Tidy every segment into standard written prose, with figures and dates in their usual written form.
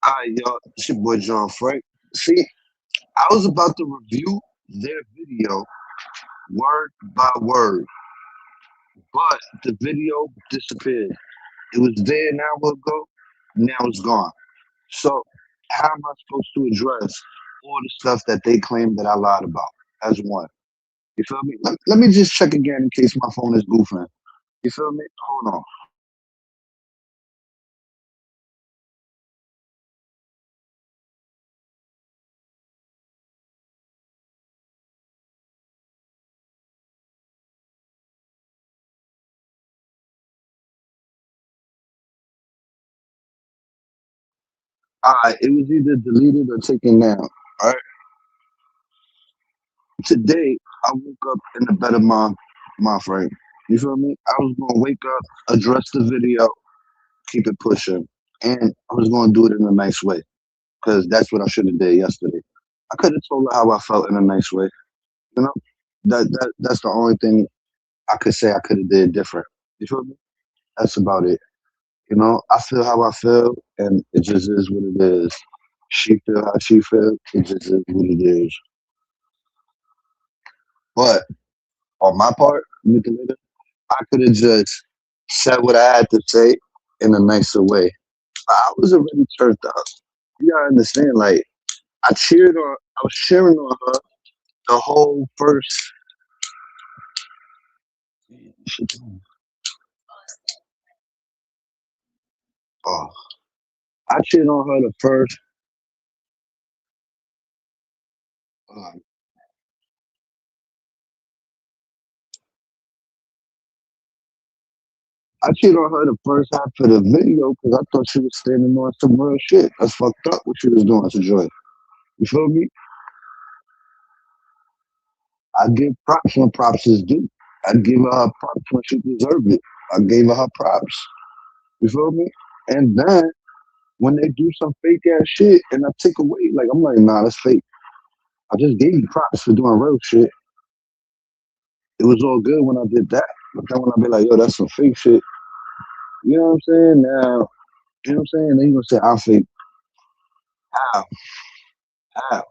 Alright, y'all. It's your boy John Frank. See, I was about to review their video word by word, but the video disappeared. It was there an hour ago. Now it's gone. So, how am I supposed to address all the stuff that they claim that I lied about as one? You feel me? Let me just check again in case my phone is goofing. You feel me? Hold on. Alright, it was either deleted or taken down. Alright. Today I woke up in a better mind frame. You feel me? I was gonna wake up, address the video, keep it pushing, and I was gonna do it in a nice way because that's what I should have did yesterday. I could have told her how I felt in a nice way. You know, that's the only thing I could say I could have did different. You feel me? That's about it. You know, I feel how I feel, and it just is what it is. She feel how she feel. It just is what it is. But on my part, manipulator, I could have just said what I had to say in a nicer way. I was already turned up. You gotta understand, like I was cheering on her the whole first. Oh, I cheered on her the first. Uh, I cheated on her the first half of the video because I thought she was standing on some real shit. That's fucked up what she was doing to Joy. You feel me? I give props when props is due. I give her props when she deserved it. I gave her props. You feel me? And then when they do some fake ass shit and I take away, like I'm like, nah, that's fake. I just gave you props for doing real shit. It was all good when I did that. But then when I be like, yo, that's some fake shit, you know what I'm saying? Now, you know what I'm saying? Then you gonna say I'm fake. How? How?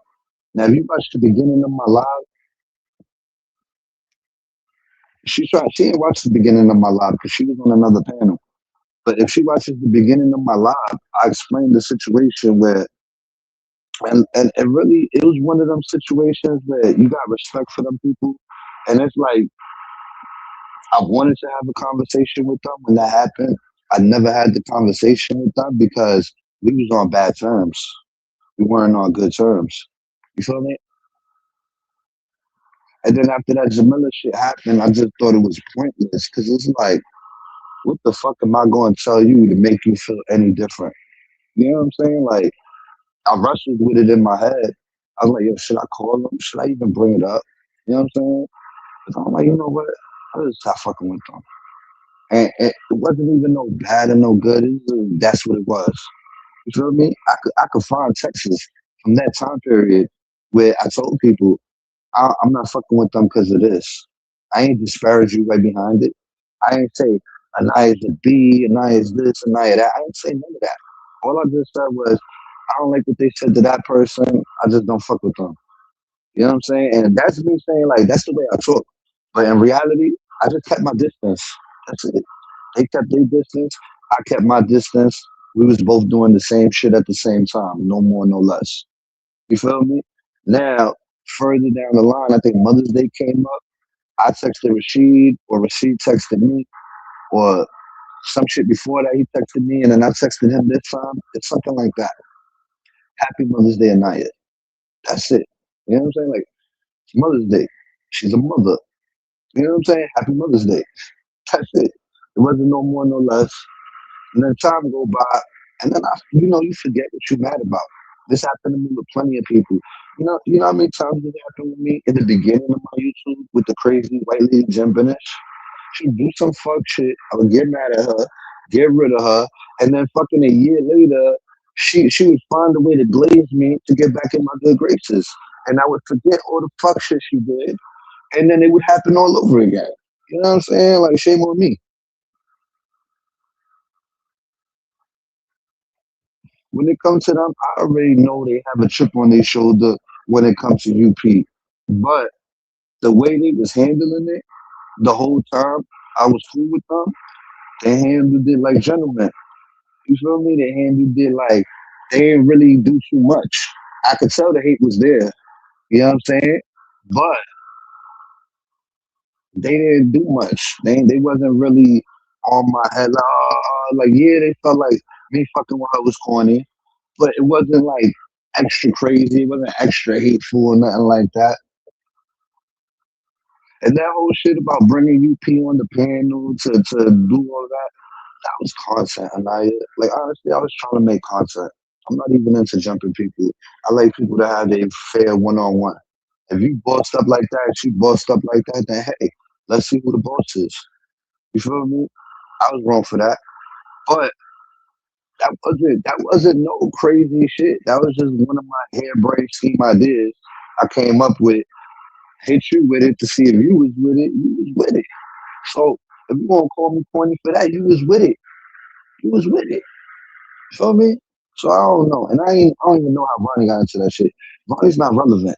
Now if you watch the beginning of my live, she didn't watch the beginning of my live because she was on another panel. But if she watches the beginning of my live, I explained the situation where and it really it was one of them situations where you got respect for them people. And it's like I wanted to have a conversation with them when that happened. I never had the conversation with them because we was on bad terms. We weren't on good terms. You feel me? And then after that Jamila shit happened, I just thought it was pointless because it's like, what the fuck am I going to tell you to make you feel any different? You know what I'm saying? Like, I wrestled with it in my head. I was like, yo, should I call them? Should I even bring it up? You know what I'm saying? But I'm like, you know what? I just stop fucking with them. And it wasn't even no bad or no good. That's what it was. You feel me? I could find texts from that time period where I told people I'm not fucking with them because of this. I ain't disparage you right behind it. I ain't say Anayah is a B, Anayah is this, Anayah that. I didn't say none of that. All I just said was I don't like what they said to that person. I just don't fuck with them. You know what I'm saying? And that's me saying like that's the way I talk. But in reality, I just kept my distance. That's it. They kept their distance. I kept my distance. We was both doing the same shit at the same time. No more, no less. You feel me? Now, further down the line, I think Mother's Day came up. I texted Rashid, or Rashid texted me, or some shit before that he texted me, and then I texted him this time. It's something like that. Happy Mother's Day, Anayah. That's it. You know what I'm saying? Like, it's Mother's Day. She's a mother. You know what I'm saying? Happy Mother's Day. That's it. It wasn't no more, no less. And then time go by, and then you forget what you're mad about. This happened to me with plenty of people. You know how many times this happened with me in the beginning of my YouTube with the crazy white lady Jim Benish? She'd do some fuck shit. I would get mad at her, get rid of her, and then fucking a year later, she would find a way to glaze me to get back in my good graces. And I would forget all the fuck shit she did, and then it would happen all over again. You know what I'm saying? Like shame on me. when it comes to them, I already know they have a chip on their shoulder when it comes to UP. But the way they was handling it the whole time, I was cool with them. They handled it like gentlemen. You feel me? They handled it like they didn't really do too much. I could tell the hate was there. You know what I'm saying? But they didn't do much. They wasn't really on my head. Like yeah, they felt like me fucking with her was corny, but it wasn't like extra crazy. It wasn't extra hateful or nothing like that. And that whole shit about bringing UP on the panel to do all that, that was content. And like honestly, I was trying to make content. I'm not even into jumping people. I like people to have their fair one on one. If you bossed up like that, she bossed up like that, then hey, let's see who the boss is. You feel me? I was wrong for that. But that wasn't no crazy shit. That was just one of my harebrained scheme ideas I came up with. Hit you with it to see if you was with it. You was with it. So if you gonna call me corny for that, you was with it. You was with it. You feel me? So I don't know. And I don't even know how Ronnie got into that shit. Ronnie's not relevant.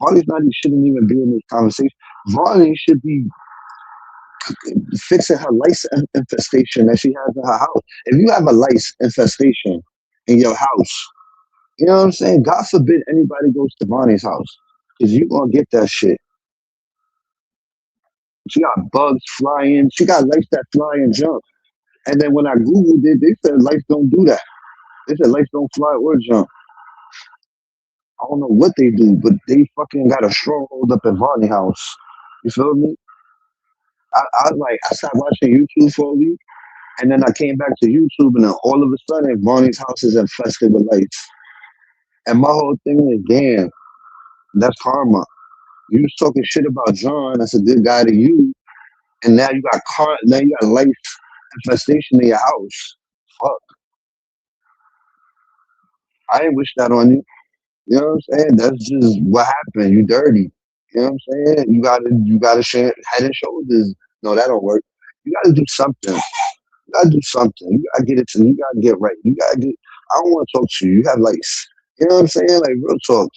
Ronnie's not he shouldn't even be in this conversation. Ronnie should be fixing her lice infestation that she has in her house. If you have a lice infestation in your house, you know what I'm saying? God forbid anybody goes to Bonnie's house. Cause you gonna get that shit. She got bugs flying. She got lice that fly and jump. And then when I Googled it, they said lice don't do that. They said lice don't fly or jump. I don't know what they do, but they fucking got a stronghold up at Bonnie house. You feel me? I stopped watching YouTube for a week, and then I came back to YouTube, and then all of a sudden, Bonnie's house is infested with lice. And my whole thing is, damn, that's karma. You was talking shit about John. That's a good guy to you, and now you got lice infestation in your house. Fuck, I ain't wish that on you. You know what I'm saying? That's just what happened. You dirty. You know what I'm saying? You gotta share head and shoulders. No, that don't work. You gotta do something. You gotta do something. You gotta get it to you gotta get right. You gotta get I don't wanna talk to you. You have lice. You know what I'm saying? Like real talk.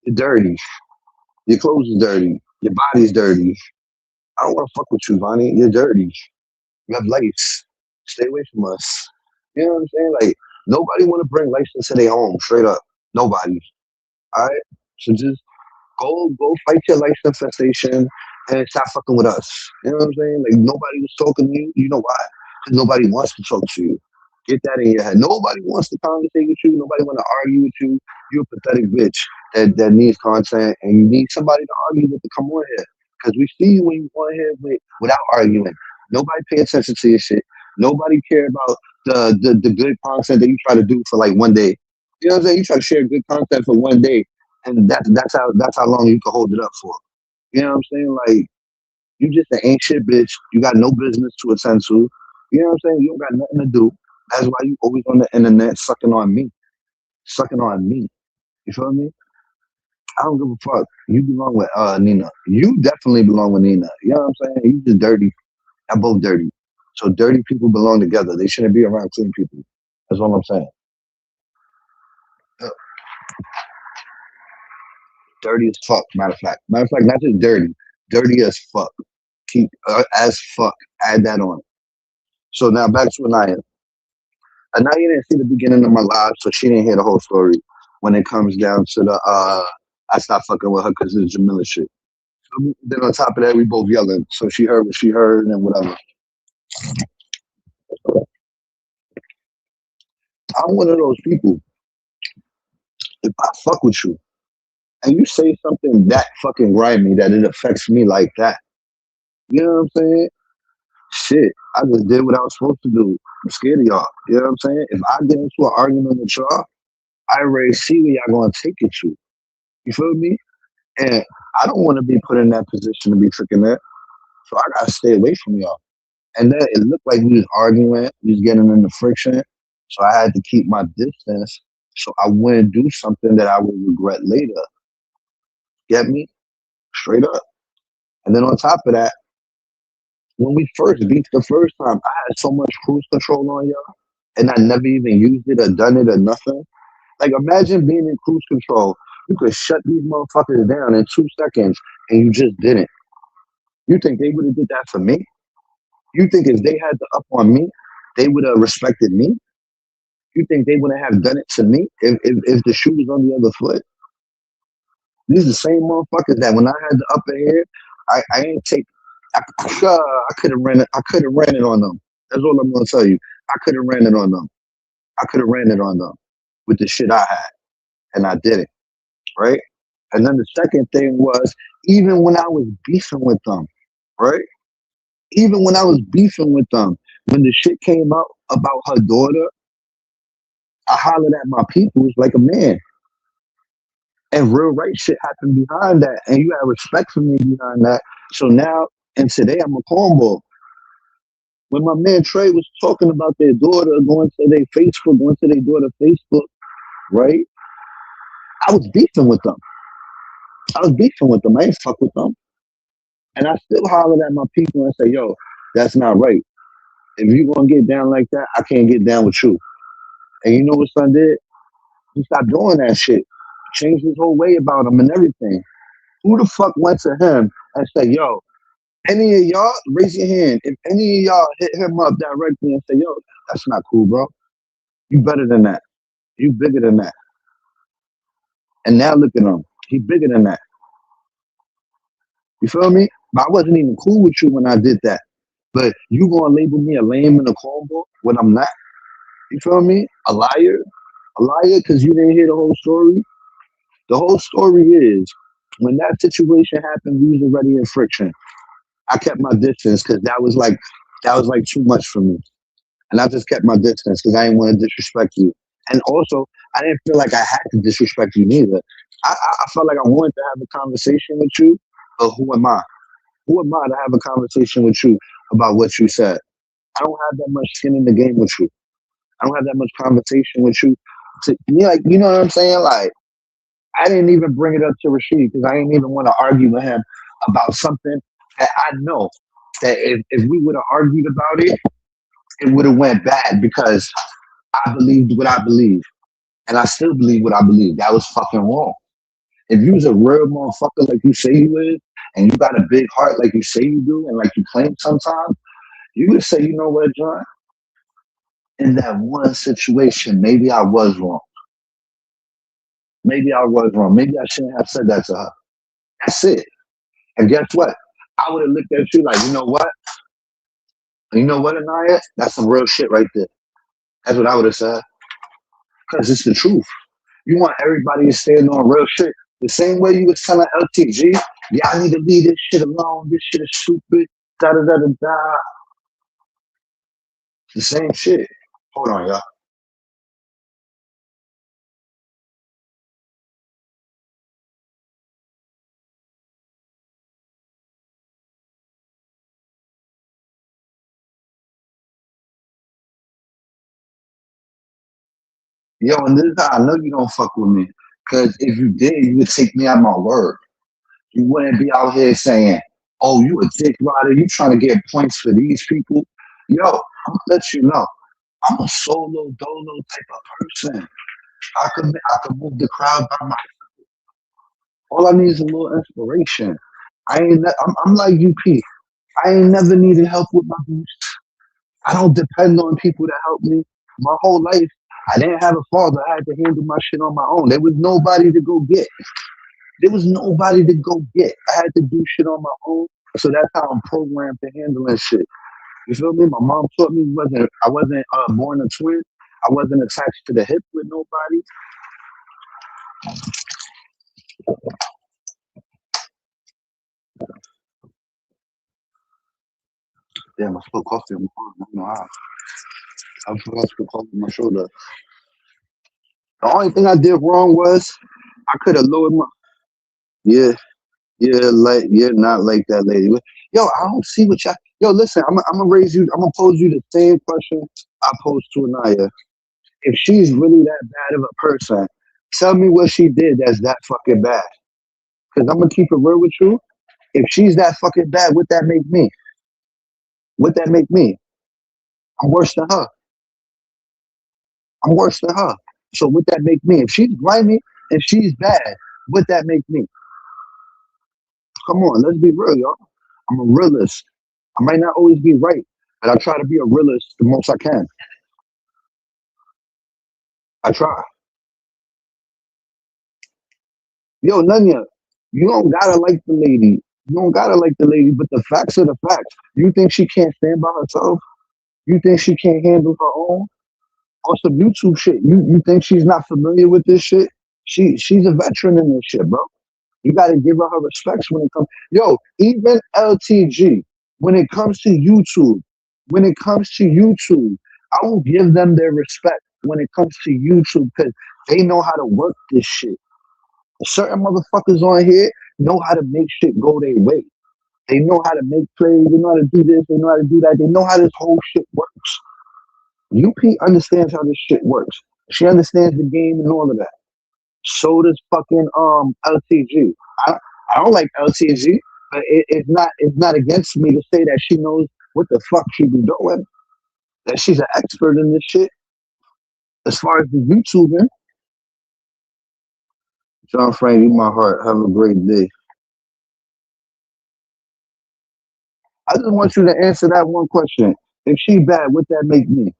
You're dirty. Your clothes are dirty. Your body's dirty. I don't wanna fuck with you, Vonnie. You're dirty. You have lice. Stay away from us. You know what I'm saying? Like nobody wanna bring lice into their home, straight up. Nobody. All right. So just go fight your life infestation and stop fucking with us. You know what I'm saying? Like nobody was talking to you. You know why? Because nobody wants to talk to you. Get that in your head. Nobody wants to conversate with you. Nobody want to argue with you. You're a pathetic bitch that needs content and you need somebody to argue with to come on here. Because we see you when you on here without arguing. Nobody pay attention to your shit. Nobody care about the good content that you try to do for like one day. You know what I'm saying? You try to share good content for one day and that's how long you can hold it up for. You know what I'm saying? Like you just an ain't shit bitch. You got no business to attend to. You know what I'm saying? You don't got nothing to do. That's why you always on the internet sucking on me. Sucking on me. You feel me? I don't give a fuck. You belong with Nina. You definitely belong with Nina. You know what I'm saying? You just dirty. I'm both dirty. So dirty people belong together. They shouldn't be around clean people. That's all I'm saying. Uh, Dirty as fuck. Matter of fact. Matter of fact, not just dirty. Dirty as fuck. Keep as fuck. Add that on. So now back to Anayah. Anayah didn't see the beginning of my live, so she didn't hear the whole story. When it comes down to the I stopped fucking with her because it's Jamila shit. So then on top of that, we both yelling. So she heard what she heard and whatever. I'm one of those people. If I fuck with you and you say something that fucking grimy that it affects me like that, you know what I'm saying? Shit, I just did what I was supposed to do. I'm scared of y'all. You know what I'm saying? If I get into an argument with y'all, I already see where y'all gonna take it to. You feel me? And I don't want to be put in that position to be tricking that. So I gotta stay away from y'all. And then it looked like we was arguing, we was getting into friction. So I had to keep my distance so I wouldn't do something that I would regret later. Get me? Straight up. And then on top of that, when we first beat the first time, I had so much cruise control on y'all. and I never even used it or done it or nothing. Like imagine being in cruise control. You could shut these motherfuckers down in 2 seconds and you just didn't. You think they would have did that for me? You think if they had the up on me, they would have respected me? You think they wouldn't have done it to me if the shoe was on the other foot? These are the same motherfuckers that when I had the upper hand, I ain't take. I could have ran it. I could have ran it on them. That's all I'm gonna tell you. I could have ran it on them. I could have ran it on them with the shit I had, and I didn't. Right. And then the second thing was even when I was beefing with them, right? Even when I was beefing with them, when the shit came out about her daughter, I hollered at my peoples like a man. And real right shit happened behind that. And you had respect for me behind that. So now and today I'm a cornball. When my man Trey was talking about their daughter going to their Facebook, going to their daughter Facebook, right? I was beefing with them. I was beefing with them. I ain't fuck with them. And I still hollered at my people and say, yo, that's not right. If you gonna get down like that, I can't get down with you. And you know what son did? He stopped doing that shit. Changed his whole way about him and everything. Who the fuck went to him and said, yo, any of y'all, raise your hand. If any of y'all hit him up directly and say, yo, that's not cool, bro. You better than that. You bigger than that. And now look at him. He bigger than that. You feel me? But I wasn't even cool with you when I did that. But you gonna label me a lame and a cornball when I'm not? You feel me? A liar? A liar because you didn't hear the whole story? The whole story is when that situation happened, we was already in friction. I kept my distance because that was like too much for me. And I just kept my distance because I didn't want to disrespect you. And also, I didn't feel like I had to disrespect you neither. I felt like I wanted to have a conversation with you, but who am I? Who am I to have a conversation with you about what you said? I don't have that much skin in the game with you. I don't have that much conversation with you. To me, like you know what I'm saying? Like I didn't even bring it up to Rashid because I didn't even want to argue with him about something that I know that if we would have argued about it, it would have went bad because I believed what I believe. And I still believe what I believe. That was fucking wrong. If you was a real motherfucker like you say you is, and you got a big heart like you say you do, and like you claim sometimes, you would say, you know what, John? In that one situation, maybe I was wrong. Maybe I was wrong. Maybe I shouldn't have said that to her. That's it. And guess what? I would have looked at you like, you know what? You know what, Anayah? That's some real shit right there. That's what I would have said. Because it's the truth. You want everybody to stand on real shit. The same way you was telling LTG, yeah, I need to leave this shit alone. This shit is stupid. Da da da da da. The same shit. Hold on, y'all. Yo, and this is how I know you don't fuck with me. Because if you did, you would take me at my word. You wouldn't be out here saying, oh, you a dick rider. You trying to get points for these people. Yo, I'm going to let you know. I'm a solo dolo type of person. I could move the crowd by my. All I need is a little inspiration. I'm like UP. I ain't never needed help with my boost. I don't depend on people to help me. My whole life, I didn't have a father. I had to handle my shit on my own. There was nobody to go get. There was nobody to go get. I had to do shit on my own. So that's how I'm programmed to handling shit. You feel me? My mom taught me I wasn't born a twin. I wasn't attached to the hip with nobody. Damn, I spilled coffee on my arm. I don't know how. I forgot to put coffee on my shoulder. The only thing I did wrong was I could have lowered my. Yeah, yeah, like you're not like that lady. Yo, I don't see what y'all. Yo, listen, I'm gonna raise you. I'm gonna pose you the same question I posed to Anaya. If she's really that bad of a person, tell me what she did that's that fucking bad. Because I'm gonna keep it real with you. If she's that fucking bad, what that make me? What that make me? I'm worse than her. I'm worse than her. So what that make me? If she's grimy and she's bad, what that make me? Come on, let's be real, y'all. I'm a realist. I might not always be right, but I try to be a realist the most I can. I try. Yo, Nanya, you don't gotta like the lady. You don't gotta like the lady, but the facts are the facts. You think she can't stand by herself? You think she can't handle her own? On some YouTube shit, you think she's not familiar with this shit? She's a veteran in this shit, bro. You gotta give her respects when it comes. Yo, even LTG, when it comes to YouTube, when it comes to YouTube, I will give them their respect when it comes to YouTube because they know how to work this shit. Certain motherfuckers on here know how to make shit go their way. They know how to make plays. They know how to do this. They know how to do that. They know how this whole shit works. UP understands how this shit works. She understands the game and all of that. So does fucking LTG. I, I don't like LTG, but it's not against me to say that she knows what the fuck she be doing. That she's an expert in this shit. As far as the YouTubing, John Frank, you my heart. Have a great day. I just want you to answer that one question. If she bad, what that make me?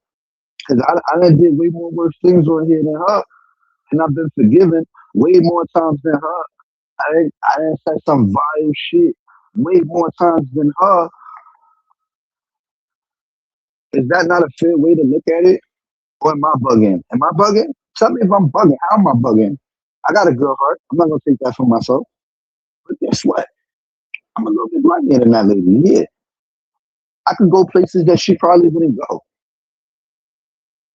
Because I done did way more worse things on here than her, and I've been forgiven way more times than her. I didn't say some vile shit way more times than her. Is that not a fair way to look at it? Or am I bugging? Am I bugging? Tell me if I'm bugging. How am I bugging? I got a good heart. I'm not gonna take that for myself. But guess what? I'm a little bit luckier than that lady. Yeah. I could go places that she probably wouldn't go.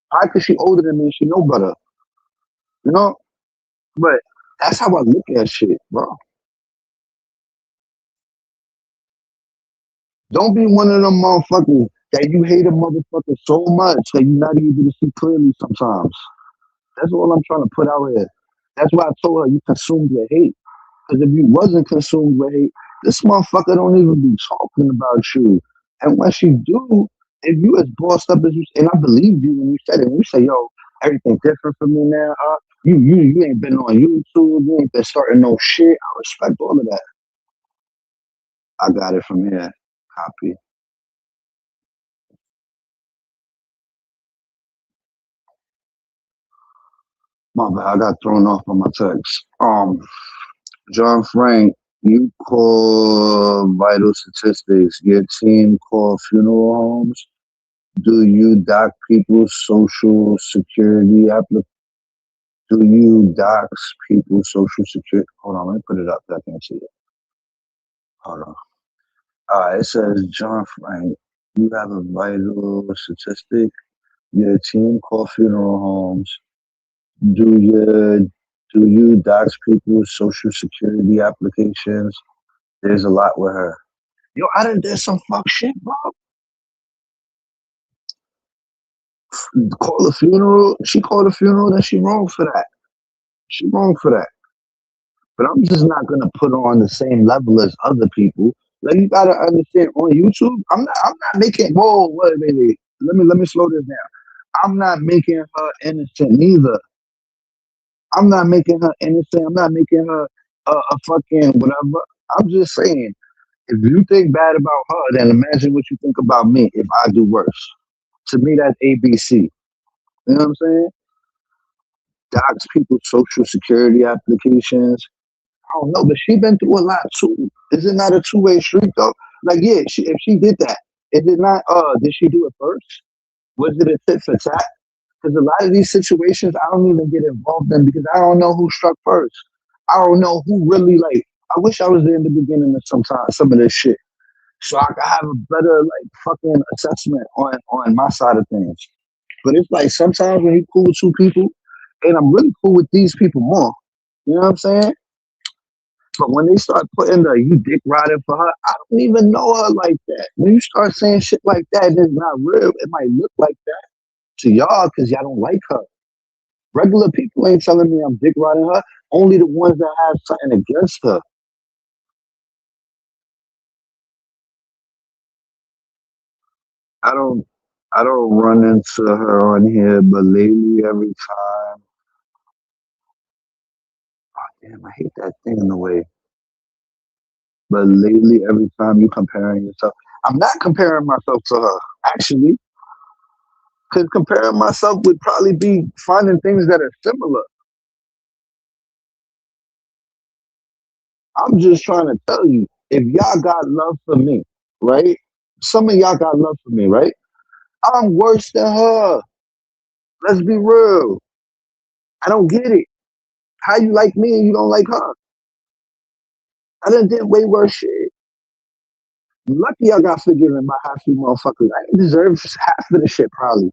Why? Because she older than me and she know better. You know? But that's how I look at shit, bro. Don't be one of them motherfuckers that you hate a motherfucker so much that you're not able to see clearly sometimes. That's all I'm trying to put out here. That's why I told her you consumed with hate. Because if you wasn't consumed with hate, this motherfucker don't even be talking about you. And once you do, if you as bossed up as you, and I believe you when you said it, when you say, yo, everything different for me now, you ain't been on YouTube, you ain't been starting no shit. I respect all of that. I got it from here. Copy. My bad, I got thrown off by my text. John Frank, you call vital statistics. Your team call funeral homes. Do you doc people's social security application? Do you docs people's social security? Hold on, let me put it up. I can't see it. Hold on. It says John Frank. You have a vital statistic. Your team call funeral homes. Do you do you docs people's social security applications? There's a lot with her. Yo, I done did some fuck shit, bro. Call a funeral. She called a funeral, then she wrong for that. She wrong for that. But I'm just not gonna put her on the same level as other people. Like you gotta understand on YouTube, I'm not making whoa, wait. Let me slow this down. I'm not making her innocent neither. I'm not making her innocent. I'm not making her a fucking whatever. I'm just saying, if you think bad about her, then imagine what you think about me if I do worse. To me, that's ABC. You know what I'm saying? Docs people's social security applications. I don't know, but she been through a lot too. Is it not a two-way street though? Like, yeah, if she did that, is it not? Did she do it first? Was it a tit for tat? Because a lot of these situations, I don't even get involved in because I don't know who struck first. I don't know who really like. I wish I was there in the beginning of some of this shit, so I could have a better like fucking assessment on my side of things. But it's like sometimes when you cool with two people, and I'm really cool with these people more. You know what I'm saying? But when they start putting the you dick riding for her, I don't even know her like that. When you start saying shit like that, it's not real. It might look like that to y'all because y'all don't like her. Regular people ain't telling me I'm dick riding her. Only the ones that have something against her. I don't. I don't run into her on here, but lately every time, damn, I hate that thing in the way. But lately, every time you comparing yourself, I'm not comparing myself to her, actually, because comparing myself would probably be finding things that are similar. I'm just trying to tell you, if y'all got love for me, right? Some of y'all got love for me, right? I'm worse than her. Let's be real. I don't get it. How you like me and you don't like her? I done did way worse shit. Lucky I got forgiven by half you motherfuckers. I didn't deserve half of the shit probably.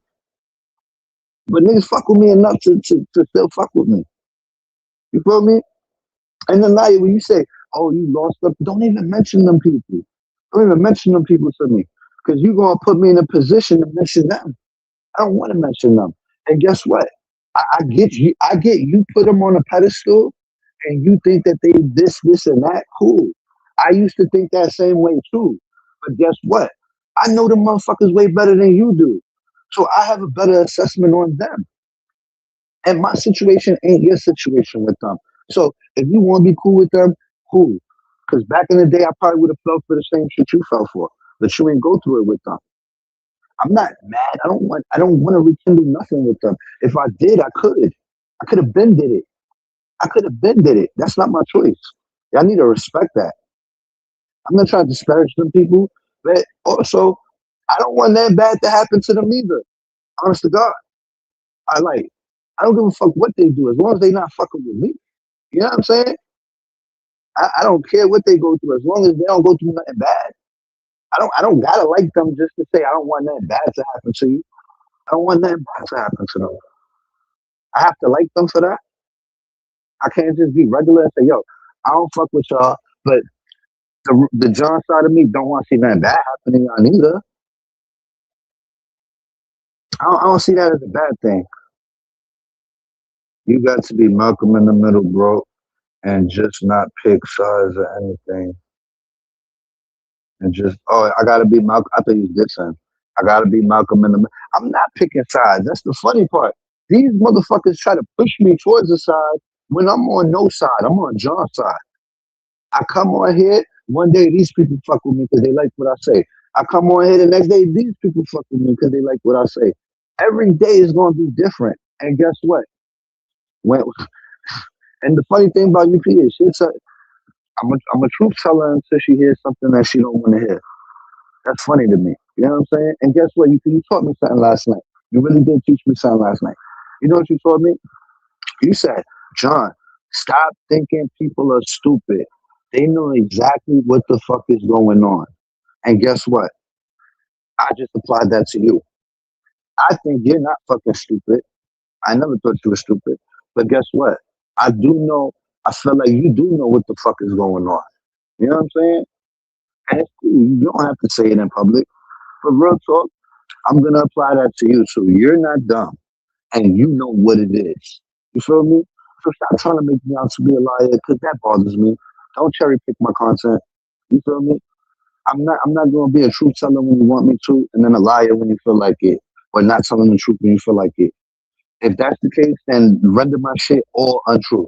But niggas fuck with me enough to still fuck with me. You feel me? And then now when you say, oh, you lost them, don't even mention them people. Don't even mention them people to me. Because you're gonna put me in a position to mention them. I don't want to mention them. And guess what? I get you. I get you. Put them on a pedestal, and you think that they this, and that. Cool. I used to think that same way too. But guess what? I know the motherfuckers way better than you do. So I have a better assessment on them. And my situation ain't your situation with them. So if you want to be cool with them, cool. Because back in the day, I probably would have felt for the same shit you fell for. But you ain't go through it with them. I'm not mad. I don't want to rekindle nothing with them. If I did, I could. I could have been did it. I could have been did it. That's not my choice. Y'all need to respect that. I'm not trying to disparage them people, but also I don't want that bad to happen to them either. Honest to God. I like I don't give a fuck what they do as long as they not fucking with me. You know what I'm saying? I don't care what they go through as long as they don't go through nothing bad. I don't gotta like them just to say I don't want nothing bad to happen to you. I don't want nothing bad to happen to them. I have to like them for that. I can't just be regular and say, yo, I don't fuck with y'all, but the John side of me don't want to see nothing bad happening to y'all neither. I don't see that as a bad thing. You got to be Malcolm in the middle, bro, and just not pick sides or anything. And just, oh, I gotta be Malcolm. I thought you was dissing. I gotta be Malcolm in the middle. I'm not picking sides. That's the funny part. These motherfuckers try to push me towards the side when I'm on no side. I'm on John's side. I come on here, one day these people fuck with me because they like what I say. I come on here the next day, these people fuck with me because they like what I say. Every day is gonna be different. And guess what? When and the funny thing about UP is I'm a truth teller until she hears something that she don't want to hear. That's funny to me. You know what I'm saying? And guess what? You taught me something last night. You really did teach me something last night. You know what you taught me? You said, John, stop thinking people are stupid. They know exactly what the fuck is going on. And guess what? I just applied that to you. I think you're not fucking stupid. I never thought you were stupid. But guess what? I do know, I feel like you do know what the fuck is going on. You know what I'm saying? And it's cool. You don't have to say it in public. But real talk, I'm going to apply that to you too. You're not dumb. And you know what it is. You feel me? So stop trying to make me out to be a liar because that bothers me. Don't cherry pick my content. You feel me? I'm not gonna be a truth teller when you want me to, and then a liar when you feel like it, or not telling the truth when you feel like it. If that's the case, then render my shit all untrue.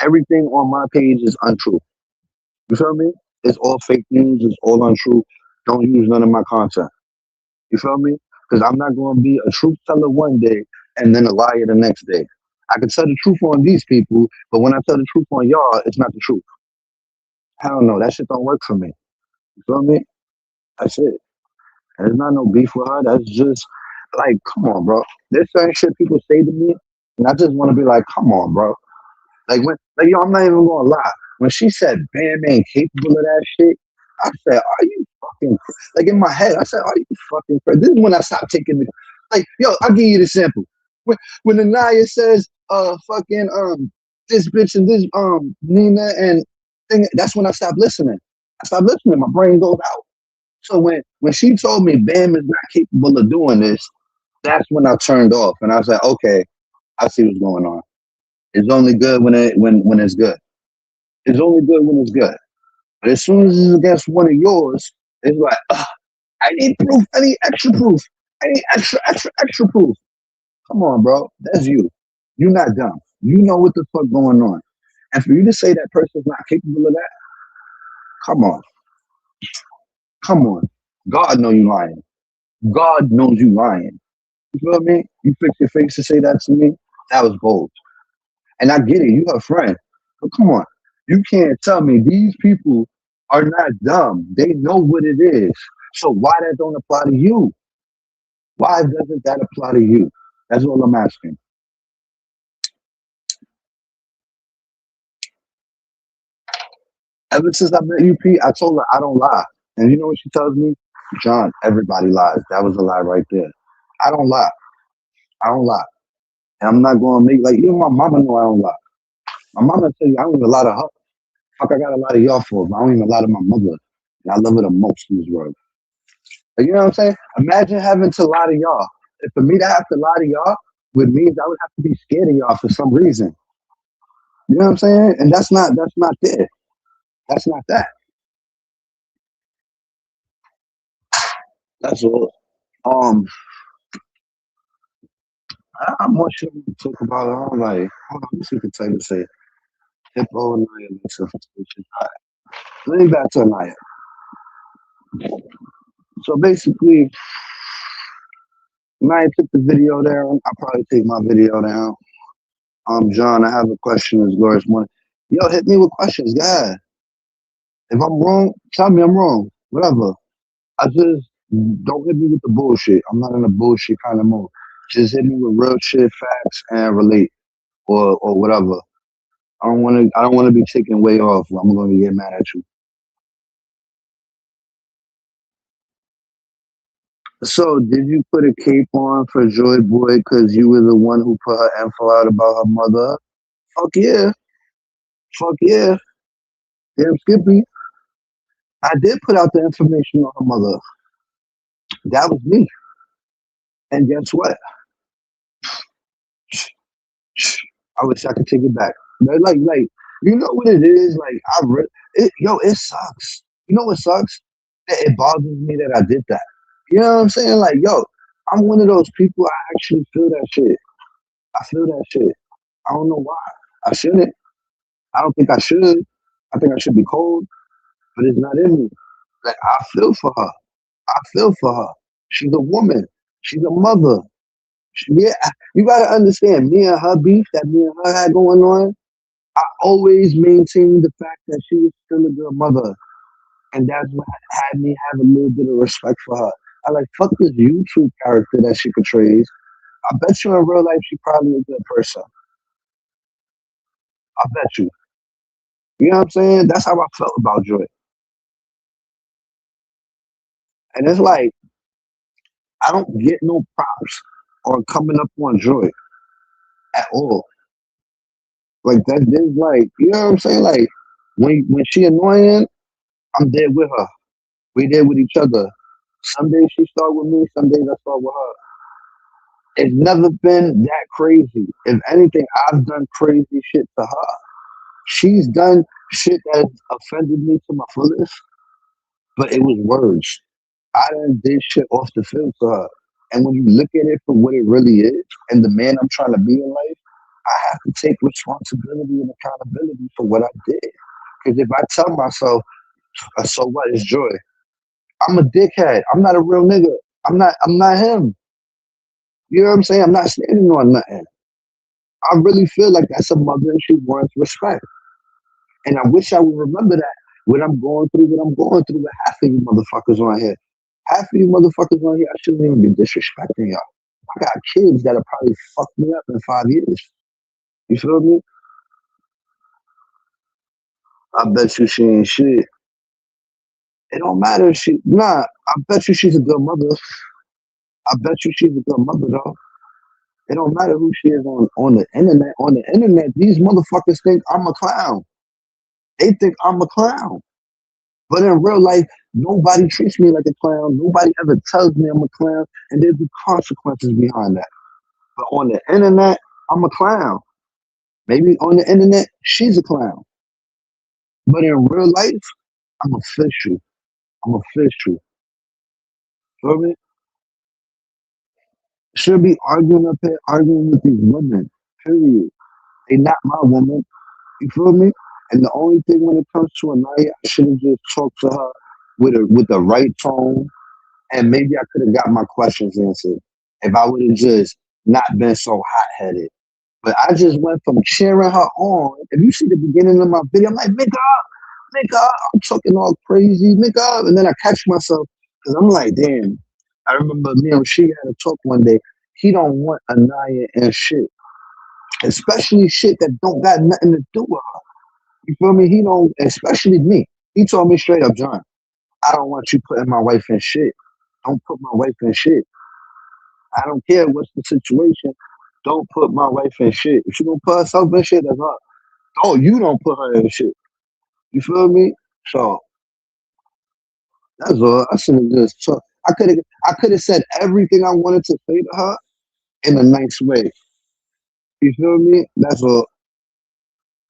Everything on my page is untrue. You feel me? It's all fake news. It's all untrue. Don't use none of my content. You feel me? Because I'm not gonna be a truth teller one day and then a liar the next day. I can tell the truth on these people, but when I tell the truth on y'all, it's not the truth. Hell no, that shit don't work for me. You feel me? That's it. And there's not no beef with her. That's just like, come on, bro. There's certain shit people say to me, and I just want to be like, come on, bro. Like, yo, I'm not even gonna lie. When she said Bam ain't capable of that shit, I said, are you fucking like in my head? I said, are you fucking crazy? This is when I stopped taking the like, yo, I'll give you the sample. When Anayah says, fucking this bitch and this Nina and thing, that's when I stopped listening. I stopped listening. My brain goes out. So when she told me Bam is not capable of doing this, that's when I turned off and I was like, okay, I see what's going on. It's only good when it's good. It's only good when it's good. But as soon as it's against one of yours, it's like, I need proof. I need extra proof. Hey, extra proof. Come on, bro. That's you. You're not dumb. You know what the fuck going on. And for you to say that person's not capable of that, come on. Come on. God know you lying. God knows you lying. You feel me? You fix your face to say that to me. That was bold. And I get it. You her friend. But come on. You can't tell me these people are not dumb. They know what it is. So why that don't apply to you? Why doesn't that apply to you? That's all I'm asking. Ever since I met you, P, I told her I don't lie. And you know what she tells me? John, everybody lies. That was a lie right there. I don't lie. I don't lie. And I'm not going to make, like, even my mama know I don't lie. My mama tell you I don't even lie to her. Fuck, I got a lot of y'all for, but I don't even lie to my mother. And I love her the most in this world. Like, you know what I'm saying? Imagine having to lie to y'all. If for me to have to lie to y'all would mean I would have to be scared of y'all for some reason. You know what I'm saying? And that's not there. That's not that. That's all. Um, I'm more sure we can talk about it. I'm like, hold on, let's see what the title say. Hippo, Anayah, Lice, Infestation. All right. Let me back to Anayah. So basically, Anayah took the video down. I'll probably take my video down. John, I have a question as glorious morning. Yo, hit me with questions, guys. If I'm wrong, tell me I'm wrong. Whatever. I just don't hit me with the bullshit. I'm not in a bullshit kind of mood. Just hit me with real shit, facts, and relate or whatever. I don't wanna be taken way off. I'm gonna get mad at you. So did you put a cape on for Joy Boy because you were the one who put her info out about her mother? Fuck yeah. Fuck yeah. Damn Skippy. I did put out the information on her mother. That was me. And guess what? I wish I could take it back. Like, you know what it is? Like, it sucks. You know what sucks? It bothers me that I did that. You know what I'm saying? Like, yo, I'm one of those people. I actually feel that shit. I feel that shit. I don't know why. I shouldn't. I don't think I should. I think I should be cold, but it's not in me. Like, I feel for her. I feel for her. She's a woman. She's a mother. Yeah, you gotta understand. Me and her beef that me and her had going on. I always maintained the fact that she was still a good mother, and that's what had me have a little bit of respect for her. I like fuck this YouTube character that she portrays. I bet you in real life she probably a good person. I bet you. You know what I'm saying? That's how I felt about Joy. And it's like I don't get no props on coming up on Joy at all. Like that is like, you know what I'm saying? Like when she annoying, I'm there with her. We there with each other. Some days she start with me, some days I start with her. It's never been that crazy. If anything, I've done crazy shit to her. She's done shit that offended me to my fullest, but it was words. I done did shit off the field to her. And when you look at it for what it really is, and the man I'm trying to be in life, I have to take responsibility and accountability for what I did. Because if I tell myself, so what is joy? I'm a dickhead. I'm not a real nigga. I'm not him. You know what I'm saying? I'm not standing on nothing. I really feel like that's a mother and she wants respect. And I wish I would remember that when I'm going through what I'm going through with half of you motherfuckers on here. Half of you motherfuckers on here, I shouldn't even be disrespecting y'all. I got kids that'll probably fuck me up in 5 years. You feel me? I bet you she ain't shit. It don't matter if she nah, I bet you she's a good mother. I bet you she's a good mother though. It don't matter who she is on the internet. On the internet, these motherfuckers think I'm a clown. They think I'm a clown. But in real life, nobody treats me like a clown. Nobody ever tells me I'm a clown, and there'll be consequences behind that. But on the internet, I'm a clown. Maybe on the internet, she's a clown. But in real life, I'm official. I'm official. Feel me? Should be arguing up here, arguing with these women. Period. They not my woman. You feel me? And the only thing when it comes to Anaya, I should have just talked to her with the right tone, and maybe I could have got my questions answered if I would have just not been so hot headed. But I just went from cheering her on. If you see the beginning of my video, I'm like, make up. I'm talking all crazy, make up. And then I catch myself because I'm like, damn. I remember me and she had a talk one day. He don't want Anaya and shit, especially shit that don't got nothing to do with her. You feel me? He don't, especially me. He told me straight up, John, I don't want you putting my wife in shit. Don't put my wife in shit. I don't care what's the situation. Don't put my wife in shit. If she gonna put herself in shit, that's her. Oh, you don't put her in shit. You feel me? So that's all. I should have just took. I could have said everything I wanted to say to her in a nice way. You feel me? That's all.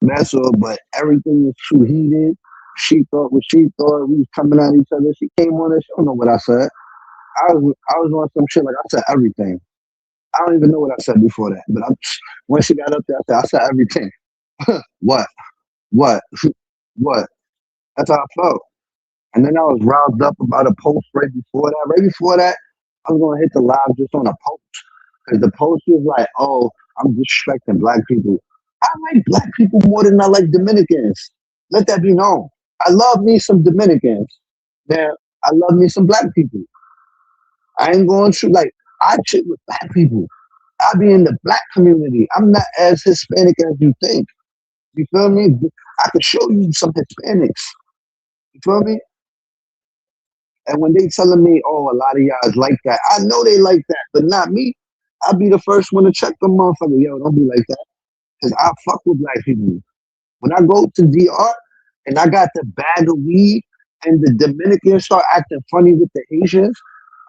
That's all. But everything was too heated. She thought what she thought. We was coming at each other. She came on it. She don't know what I said. I was on some shit like I said everything. I don't even know what I said before that. But when she got up there, I said everything. What? What? What? That's how I felt. And then I was riled up about a post right before that. Right before that, I was gonna hit the live just on a post. Because the post was like, oh, I'm disrespecting black people. I like black people more than I like Dominicans. Let that be known. I love me some Dominicans. Now, I love me some black people. I ain't going to like I chick with black people. I be in the black community. I'm not as Hispanic as you think. You feel me? I could show you some Hispanics. You feel me? And when they telling me, oh, a lot of y'all is like that, I know they like that, but not me. I'll be the first one to check them motherfucker. Yo, don't be like that. Because I fuck with black people. When I go to DR and I got the bag of weed and the Dominicans start acting funny with the Asians,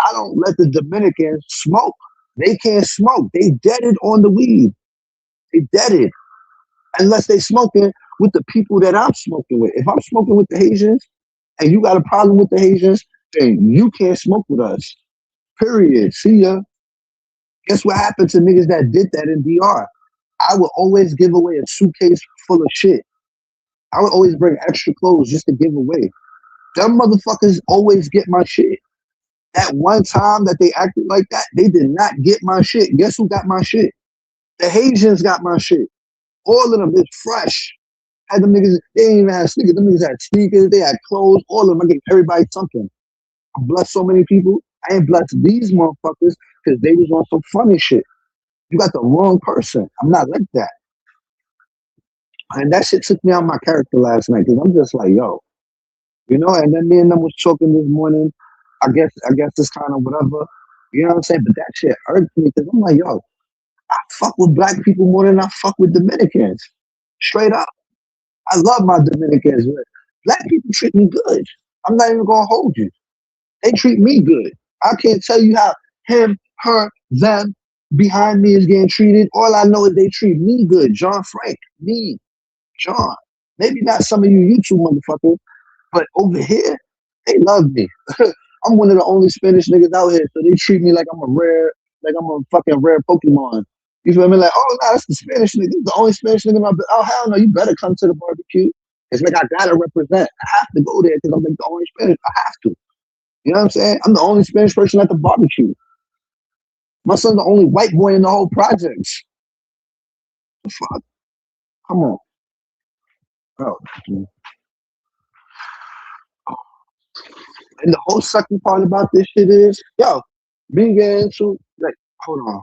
I don't let the Dominicans smoke. They can't smoke. They deaded on the weed. They deaded. Unless they smoking with the people that I'm smoking with. If I'm smoking with the Haitians and you got a problem with the Haitians, then you can't smoke with us. Period. See ya. Guess what happened to niggas that did that in DR? I would always give away a suitcase full of shit. I would always bring extra clothes just to give away. Them motherfuckers always get my shit. That one time that they acted like that, they did not get my shit. Guess who got my shit? The Haitians got my shit. All of them is fresh. Had them niggas, they didn't even have sneakers. Them niggas had sneakers, they had clothes, all of them. I gave everybody something. I blessed so many people. I ain't blessed these motherfuckers because they was on some funny shit. You got the wrong person. I'm not like that. And that shit took me out my character last night because I'm just like, yo, and then me and them was talking this morning. I guess it's kind of whatever. You know what I'm saying? But that shit irked me because I'm like, yo, I fuck with black people more than I fuck with Dominicans. Straight up. I love my Dominicans. But black people treat me good. I'm not even gonna hold you. They treat me good. I can't tell you how him, her, them behind me is getting treated. All I know is they treat me good. John Frank, me, John. Maybe not some of you YouTube motherfuckers, but over here, they love me. I'm one of the only Spanish niggas out here, so they treat me like I'm a fucking rare Pokemon. You feel me? Like, oh, no, that's the Spanish nigga. He's the only Spanish nigga in my. Oh, hell no, you better come to the barbecue. It's like I gotta represent. I have to go there because I'm like the only Spanish. I have to. You know what I'm saying? I'm the only Spanish person at the barbecue. My son's the only white boy in the whole projects. Fuck. Come on. Oh. And the whole sucky part about this shit is, yo, me getting into, like, hold on.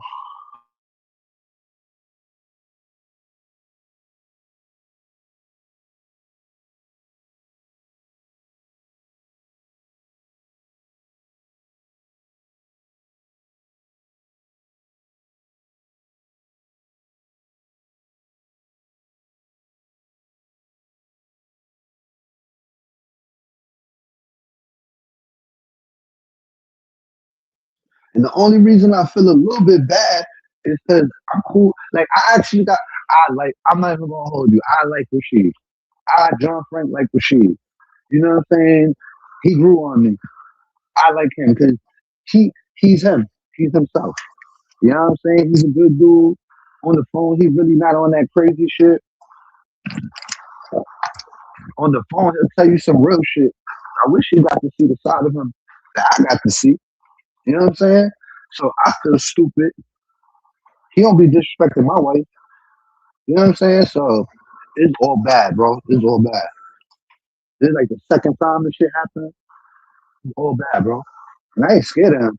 And the only reason I feel a little bit bad is because I'm cool. Like, I'm not even gonna hold you. I like Rashid. John Frank like Rashid. You know what I'm saying? He grew on me. I like him because he's him. He's himself. You know what I'm saying? He's a good dude. On the phone, he's really not on that crazy shit. On the phone, he'll tell you some real shit. I wish you got to see the side of him that I got to see. You know what I'm saying? So I feel stupid. He don't be disrespecting my wife. You know what I'm saying? So it's all bad, bro. It's all bad. This is like the second time this shit happened. It's all bad, bro. And I ain't scared of him.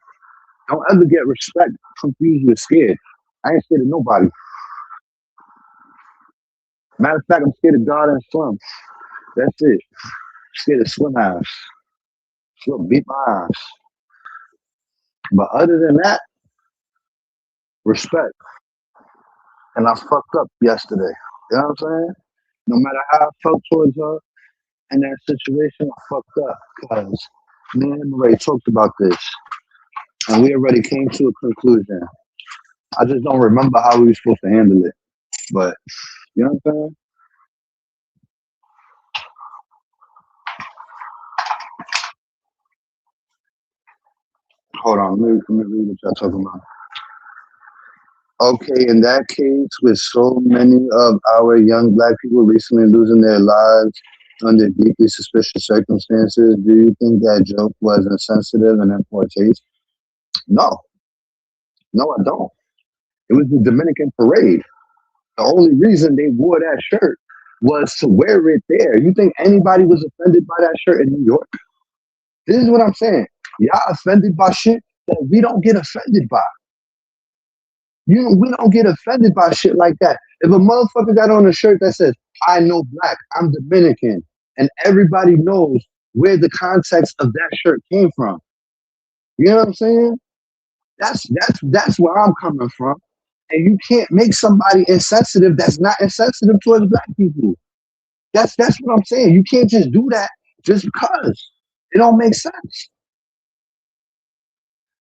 Don't ever get respect confused with scared. I ain't scared of nobody. Matter of fact, I'm scared of God and Slim. That's it. Scared of Slim ass. Slim beat my ass. But other than that, respect. And I fucked up yesterday. You know what I'm saying? No matter how I felt towards her in that situation, I fucked up. Because me and Ray talked about this. And we already came to a conclusion. I just don't remember how we were supposed to handle it. But, you know what I'm saying? Hold on, let me read what y'all talking about. Okay, in that case, with so many of our young black people recently losing their lives under deeply suspicious circumstances, do you think that joke was insensitive and in poor taste? No, no, I don't. It was the Dominican parade. The only reason they wore that shirt was to wear it there. You think anybody was offended by that shirt in New York? This is what I'm saying. Y'all offended by shit that we don't get offended by. We don't get offended by shit like that. If a motherfucker got on a shirt that says, I know black, I'm Dominican, and everybody knows where the context of that shirt came from. You know what I'm saying? That's where I'm coming from. And you can't make somebody insensitive that's not insensitive towards black people. That's what I'm saying. You can't just do that just because. It don't make sense.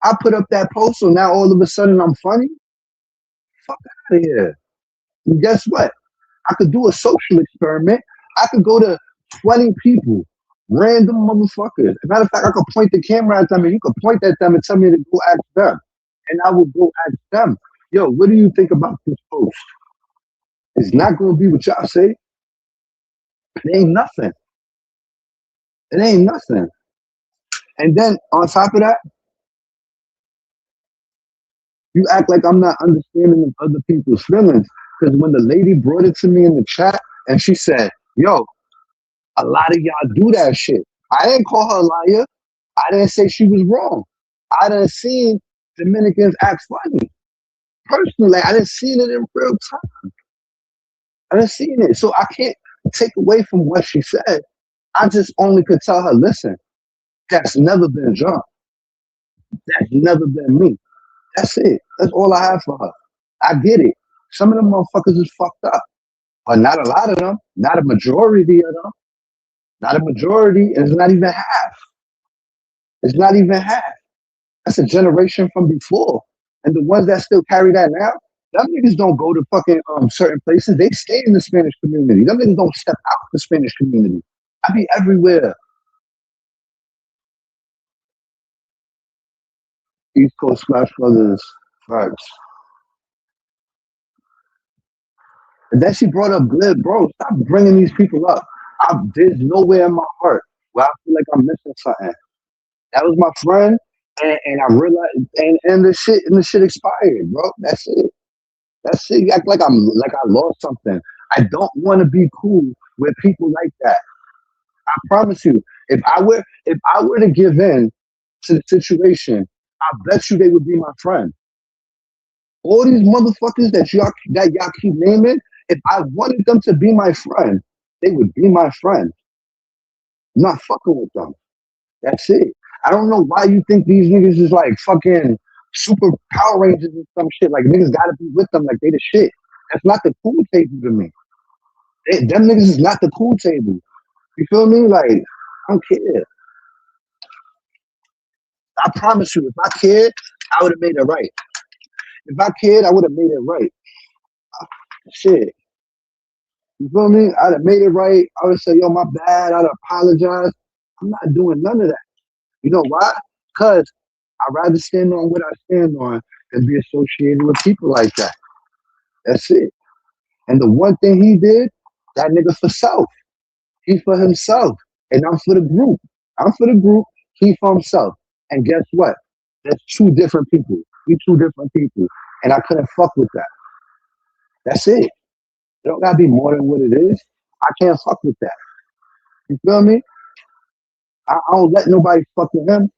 I put up that post, so now all of a sudden I'm funny. Fuck out of here. And guess what? I could do a social experiment. I could go to 20 people, random motherfuckers. As a matter of fact, I could point the camera at them and you could point at them and tell me to go ask them. And I will go ask them, yo, what do you think about this post? It's not going to be what y'all say. It ain't nothing. It ain't nothing. And then on top of that, you act like I'm not understanding of other people's feelings. Because when the lady brought it to me in the chat and she said, yo, a lot of y'all do that shit. I didn't call her a liar. I didn't say she was wrong. I done seen Dominicans act funny. Personally, like, I didn't see it in real time. I didn't see it. So I can't take away from what she said. I just only could tell her, listen, that's never been John. That's never been me. That's it. That's all I have for her. I get it. Some of them motherfuckers is fucked up. But not a lot of them. Not a majority of them. Not a majority. And it's not even half. It's not even half. That's a generation from before. And the ones that still carry that now, them niggas don't go to fucking certain places. They stay in the Spanish community. Them niggas don't step out the Spanish community. I be everywhere. East Coast Splash Brothers. Facts. And then she brought up Glib, bro. Stop bringing these people up. There's nowhere in my heart where I feel like I'm missing something. That was my friend, and I realized, and the shit expired, bro. That's it. That's it. You act like I lost something. I don't want to be cool with people like that. I promise you. If I were to give in to the situation, I bet you they would be my friend. All these motherfuckers that y'all keep naming, if I wanted them to be my friend, they would be my friend. I'm not fucking with them. That's it. I don't know why you think these niggas is like fucking super Power Rangers and some shit. Like niggas gotta be with them like they the shit. That's not the cool table to me. Them niggas is not the cool table. You feel me? Like, I don't care. I promise you, if I cared, I would have made it right. If I cared, I would have made it right. Shit. You feel me? I'd have made it right. I would have said, yo, my bad. I'd apologize. I'm not doing none of that. You know why? Because I'd rather stand on what I stand on and be associated with people like that. That's it. And the one thing he did, that nigga for self. He for himself. And I'm for the group. I'm for the group. He for himself. And guess what? There's two different people. We two different people. And I couldn't fuck with that. That's it. It don't gotta be more than what it is. I can't fuck with that. You feel me? I don't let nobody fuck with him.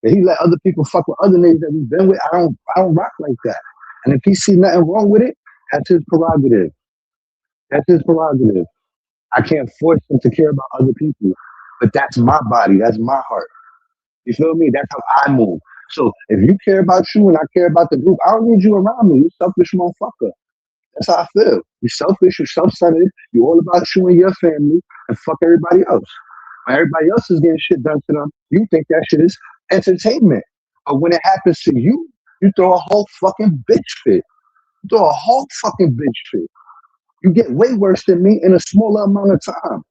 And he let other people fuck with other niggas that we've been with. I don't rock like that. And if he see nothing wrong with it, that's his prerogative. That's his prerogative. I can't force him to care about other people. But that's my body. That's my heart. You feel me? That's how I move. So if you care about you and I care about the group, I don't need you around me. You selfish motherfucker. That's how I feel. You selfish, you self-centered, you all about you and your family, and fuck everybody else. When everybody else is getting shit done to them, you think that shit is entertainment. But when it happens to you, you throw a whole fucking bitch fit. You throw a whole fucking bitch fit. You get way worse than me in a smaller amount of time.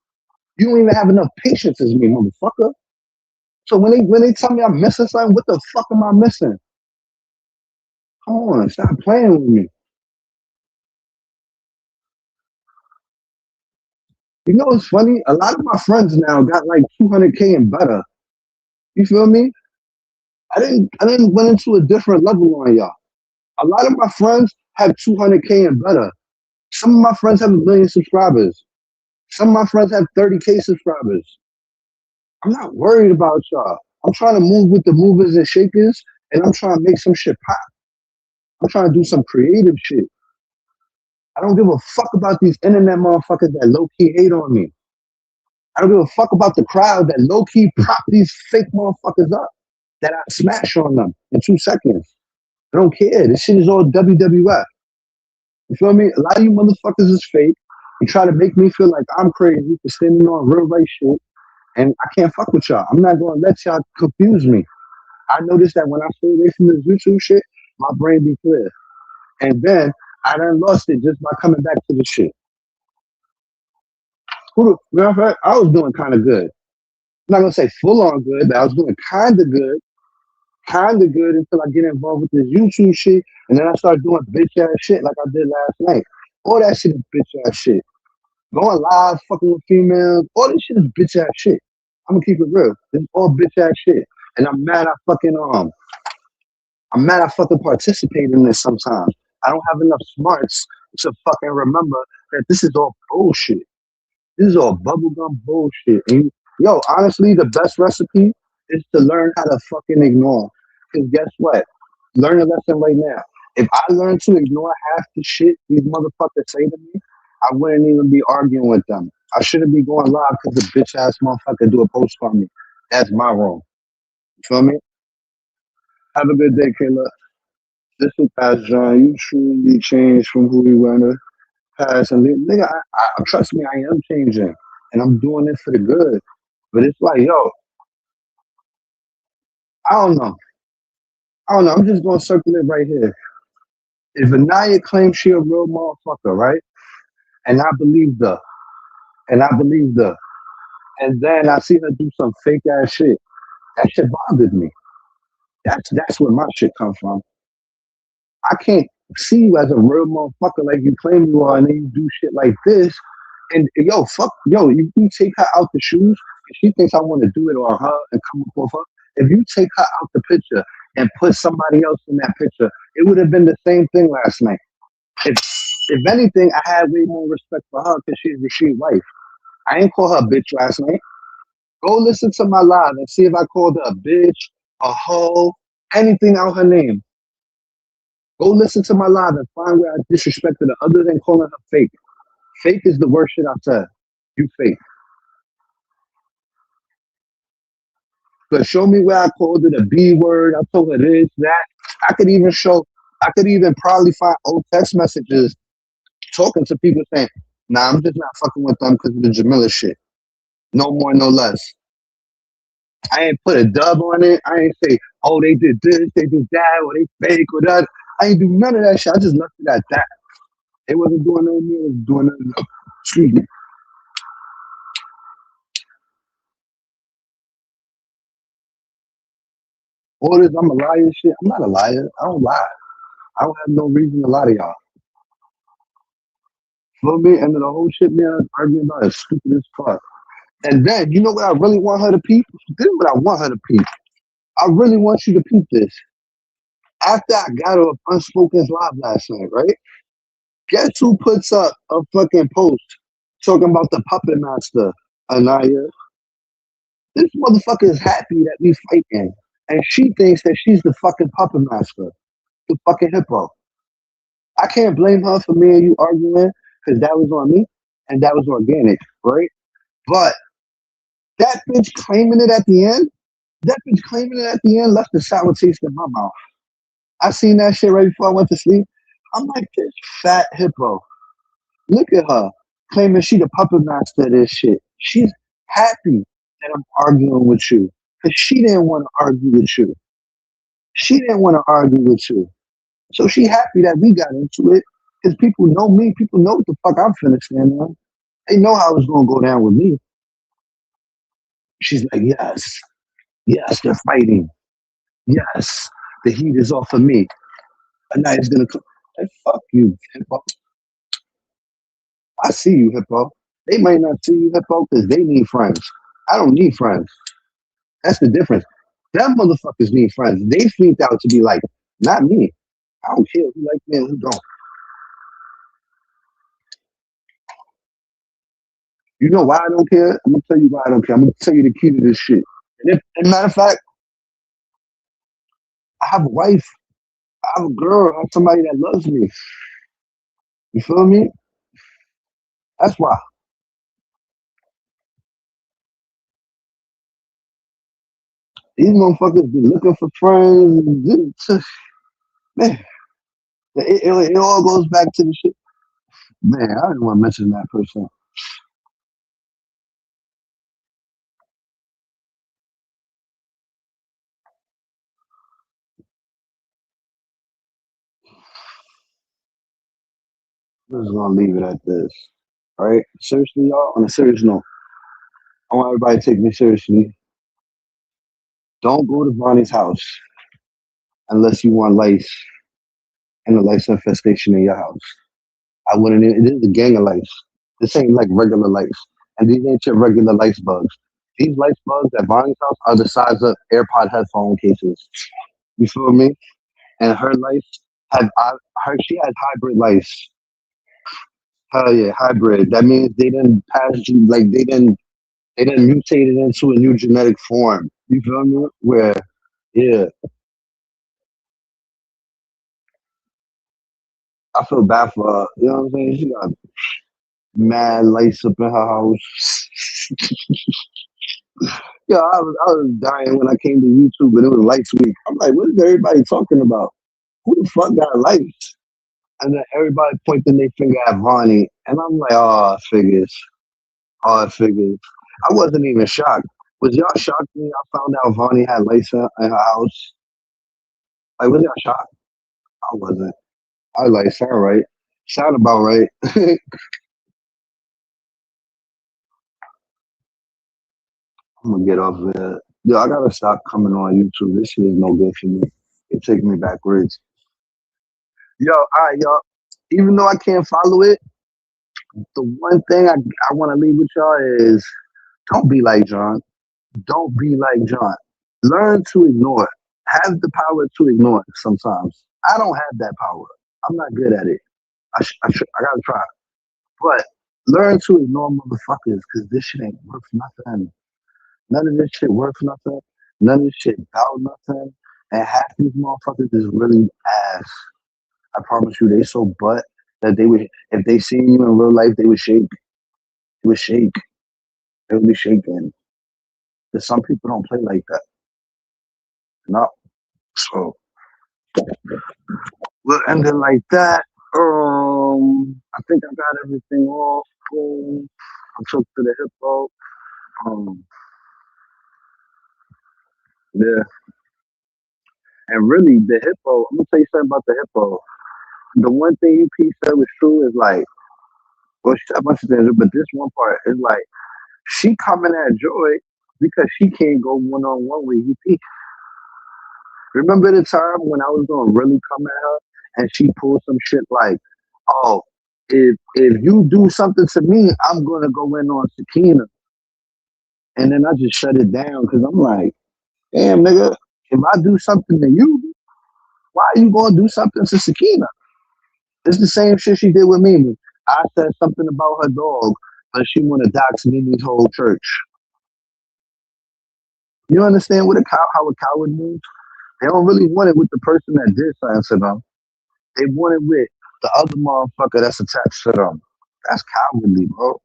You don't even have enough patience as me, motherfucker. So when they tell me I'm missing something, what the fuck am I missing? Come on, stop playing with me. You know what's funny? A lot of my friends now got like 200K and better. You feel me? I didn't went into a different level on y'all. A lot of my friends have 200K and better. Some of my friends have 1 million subscribers. Some of my friends have 30K subscribers. I'm not worried about y'all. I'm trying to move with the movers and shakers, and I'm trying to make some shit pop. I'm trying to do some creative shit. I don't give a fuck about these internet motherfuckers that low key hate on me. I don't give a fuck about the crowd that low key prop these fake motherfuckers up that I smash on them in 2 seconds. I don't care. This shit is all WWF. You feel me? A lot of you motherfuckers is fake. You try to make me feel like I'm crazy for standing on real right shit, and I can't fuck with y'all. I'm not gonna let y'all confuse me. I noticed that when I stay away from this YouTube shit, my brain be clear. And then I done lost it just by coming back to the shit. Matter of fact, I was doing kind of good. I'm not gonna say full on good, but I was doing kind of good until I get involved with this YouTube shit, and then I start doing bitch ass shit like I did last night. All that shit is bitch ass shit. Going live, fucking with females, all this shit is bitch ass shit. I'm gonna keep it real. It's all bitch ass shit, and I'm mad I fucking participate in this sometimes. I don't have enough smarts to fucking remember that this is all bullshit. This is all bubblegum bullshit. And yo, honestly, the best recipe is to learn how to fucking ignore. Because guess what? Learn a lesson right now. If I learned to ignore half the shit these motherfuckers say to me, I wouldn't even be arguing with them. I shouldn't be going live because the bitch ass motherfucker do a post on me. That's my wrong. You feel me? Have a good day, Kayla. This is Past John. You truly changed from who you were in the past. And nigga, trust me, I am changing. And I'm doing it for the good. But it's like, yo, I don't know. I don't know. I'm just going to circle it right here. If Anayah claims she a real motherfucker, right? And I believed her. And I believed her. And then I see her do some fake ass shit. That shit bothered me. That's where my shit comes from. I can't see you as a real motherfucker like you claim you are, and then you do shit like this. And yo, fuck, yo, if you take her out the shoes, if she thinks I want to do it on her and come up with her, if you take her out the picture and put somebody else in that picture, it would have been the same thing last night. If anything, I had way more respect for her because she's the street wife. I ain't call her a bitch last night. Go listen to my live and see if I called her a bitch, a hoe, anything out her name. Go listen to my live and find where I disrespected her other than calling her fake. Fake is the worst shit I said. You fake. But show me where I called it a B word. I told her this, that. I could even probably find old text messages talking to people saying, nah, I'm just not fucking with them because of the Jamila shit. No more, no less. I ain't put a dub on it. I ain't say, oh, they did this, they did that, or they fake or that. I ain't do none of that shit. I just left it at that. It wasn't doing no more, it was doing nothing. Excuse me. All this, I'm a liar shit. I'm not a liar. I don't lie. I don't have no reason to lie to y'all. Feel me? And then the whole shit, man, arguing about is stupid as fuck. And then, you know what I really want her to peep? This is what I want her to peep. I really want you to peep this. After I got her Unspoken's live last night, right? Guess who puts up a fucking post talking about the puppet master, Anayah? This motherfucker is happy that we fighting. And she thinks that she's the fucking puppet master, the fucking hippo. I can't blame her for me and you arguing because that was on me and that was organic, right? But that bitch claiming it at the end, that bitch claiming it at the end left a sour taste in my mouth. I seen that shit right before I went to sleep. I'm like, this fat hippo. Look at her claiming she the puppet master of this shit. She's happy that I'm arguing with you because she didn't want to argue with you. She didn't want to argue with you. So she happy that we got into it because people know me. People know what the fuck I'm finna stand on. They know how it's gonna go down with me. She's like, yes, yes, they're fighting. Yes, the heat is off of me. And now it's gonna come. Hey, fuck you, Hippo. I see you, Hippo. They might not see you, Hippo, because they need friends. I don't need friends. That's the difference. Them motherfuckers need friends. They freaked out to be like, not me. I don't care who like me and who don't. You know why I don't care? I'm gonna tell you why I don't care. I'm gonna tell you the key to this shit. And if, as a matter of fact, I have a wife. I have a girl. I have somebody that loves me. You feel me? That's why. These motherfuckers be looking for friends. Man, it all goes back to the shit. Man, I didn't want to mention that person. I'm just gonna leave it at this. All right? Seriously, y'all, on a serious note, I want everybody to take me seriously. Don't go to Ronnie's house unless you want lice and a lice infestation in your house. I wouldn't. This is a gang of lice. This ain't like regular lice, and these ain't your regular lice bugs. These lice bugs at Bonnie's house are the size of AirPod headphone cases. You feel me? And her lice have her. She has hybrid lice. Hell yeah, hybrid. That means they didn't pass like they didn't mutate it into a new genetic form. You feel me? Where yeah, I feel bad for her. You know what I'm saying? She got mad lice up in her house. Yeah, I was dying when I came to YouTube and it was Lights Week. I'm like, what is everybody talking about? Who the fuck got lights? And then everybody pointing their finger at Ronnie. And I'm like, oh, figures. Oh, figures. I wasn't even shocked. Was y'all shocked when I found out Vonnie had lights in her house? Like, was y'all shocked? I wasn't. I was like, sound right. Sound about right. I'm gonna get off of it. Yo, I gotta stop coming on YouTube. This shit is no good for me. It takes me backwards. Yo, all right, y'all. Even though I can't follow it, the one thing I want to leave with y'all is don't be like John. Don't be like John. Learn to ignore. Have the power to ignore sometimes. I don't have that power. I'm not good at it. I gotta try. But learn to ignore motherfuckers because this shit ain't worth nothing. None of this shit worth nothing. None of this shit about nothing. And half these motherfuckers is really ass. I promise you, they so butt that they would, if they see you in real life, they would shake. They would shake. They would be shaking. But some people don't play like that. No. So we'll end it like that. I think I got everything off. I took to the hippo. Um, yeah. And really, the hippo, I'm gonna tell you something about the hippo. The one thing EP said was true is like, well, she said a bunch of things, but this one part is like, she coming at Joy because she can't go one on one with EP. Remember the time when I was gonna really come at her and she pulled some shit like, "Oh, if you do something to me, I'm gonna go in on Sakina," and then I just shut it down because I'm like, "Damn, nigga, if I do something to you, why are you gonna do something to Sakina?" It's the same shit she did with Mimi. I said something about her dog, but she wanna dox Mimi's whole church. You understand what how a coward moves? They don't really want it with the person that did something to them. They want it with the other motherfucker that's attached to them. That's cowardly, bro.